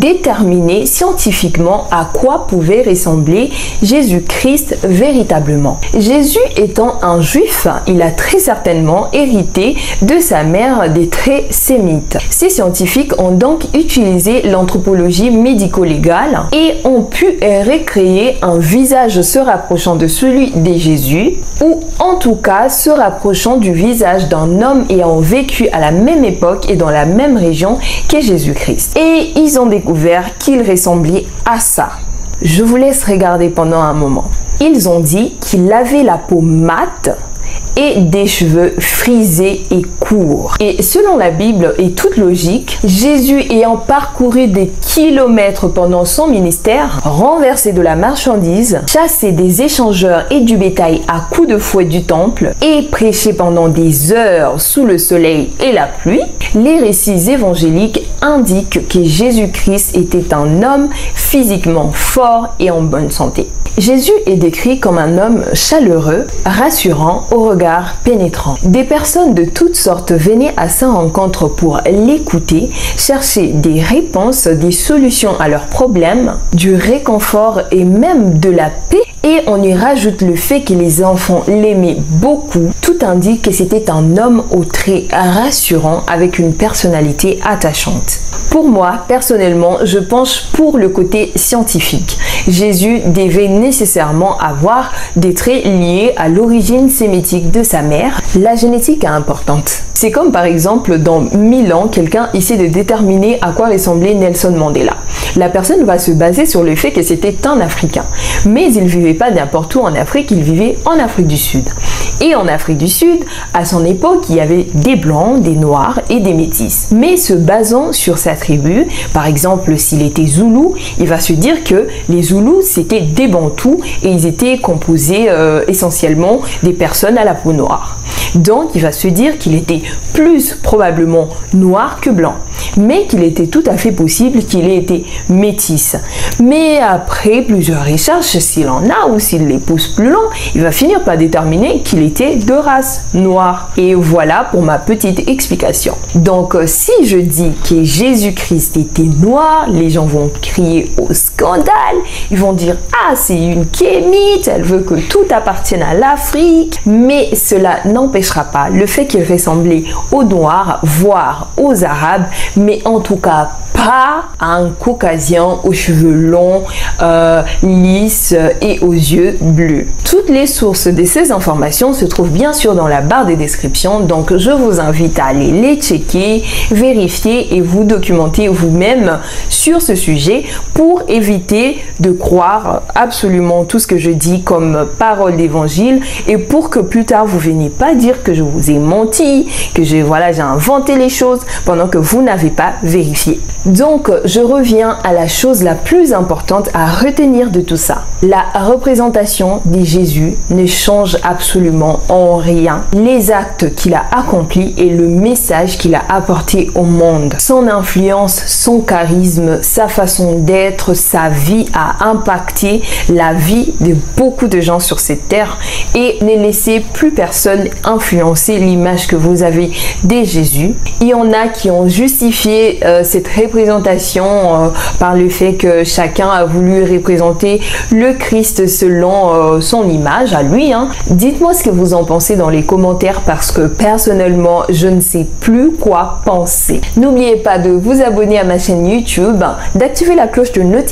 déterminer scientifiquement à quoi pouvait ressembler Jésus-Christ véritablement. Jésus étant un juif, il a très certainement hérité de sa mère des traits sémites. Ces scientifiques ont donc utilisé l'anthropologie médico-légale et ont pu recréer un visage se rapprochant de celui de Jésus, ou en tout cas se rapprochant du visage d'un homme ayant vécu à la même époque et dans la même région que Jésus-Christ. Et ils ont découvert qu'il ressemblait à ça. Je vous laisse regarder pendant un moment. Ils ont dit qu'il avait la peau mate et des cheveux frisés et courts. Et selon la Bible et toute logique, Jésus ayant parcouru des kilomètres pendant son ministère, renversé de la marchandise, chassé des échangeurs et du bétail à coups de fouet du temple et prêché pendant des heures sous le soleil et la pluie, les récits évangéliques indiquent que Jésus-Christ était un homme physiquement fort et en bonne santé. Jésus est décrit comme un homme chaleureux, rassurant, au regard pénétrant. Des personnes de toutes sortes venaient à sa rencontre pour l'écouter, chercher des réponses, des solutions à leurs problèmes, du réconfort et même de la paix. Et on y rajoute le fait que les enfants l'aimaient beaucoup. Tout indique que c'était un homme aux traits rassurants avec une personnalité attachante. Pour moi, personnellement, je penche pour le côté scientifique. Jésus devait nécessairement avoir des traits liés à l'origine sémitique de sa mère. La génétique est importante. C'est comme par exemple dans 1000 ans, quelqu'un essaie de déterminer à quoi ressemblait Nelson Mandela. La personne va se baser sur le fait que c'était un Africain. Mais il ne vivait pas n'importe où en Afrique, il vivait en Afrique du Sud. Et en Afrique du Sud, à son époque, il y avait des Blancs, des Noirs et des Métis. Mais se basant sur sa tribu, par exemple, s'il était Zoulou, il va se dire que les Zoulous, c'était des Bantous et ils étaient composés essentiellement des personnes à la peau noire. Donc, il va se dire qu'il était plus probablement noir que blanc, mais qu'il était tout à fait possible qu'il ait été métis. Mais après plusieurs recherches, s'il en a ou s'il les pousse plus loin, il va finir par déterminer qu'il était de race noire. Et voilà pour ma petite explication. Donc, si je dis que Jésus-Christ était noir, les gens vont crier au scandale. Ils vont dire « Ah, c'est une kémite, elle veut que tout appartienne à l'Afrique. » Mais cela n'empêchera pas le fait qu'il ressemblait aux Noirs, voire aux Arabes, mais en tout cas pas à un caucasien aux cheveux longs, lisses et aux yeux bleus. Toutes les sources de ces informations se trouvent bien sûr dans la barre des descriptions, donc je vous invite à aller les checker, vérifier et vous documenter vous-même sur ce sujet pour éviter de croire absolument tout ce que je dis comme parole d'évangile et pour que plus tard vous veniez pas dire que je vous ai menti, que j'ai inventé les choses pendant que vous n'avez pas vérifié. Donc, je reviens à la chose la plus importante à retenir de tout ça. La représentation de Jésus ne change absolument en rien les actes qu'il a accomplis et le message qu'il a apporté au monde. Son influence, son charisme, sa façon d'être, sa vie a impacté la vie de beaucoup de gens sur cette terre et ne laissez plus personne influencer l'image que vous avez de Jésus. Il y en a qui ont justifié cette représentation par le fait que chacun a voulu représenter le Christ selon son image à lui. Dites-moi ce que vous en pensez dans les commentaires parce que personnellement, je ne sais plus quoi penser. N'oubliez pas de vous abonner à ma chaîne YouTube, d'activer la cloche de notification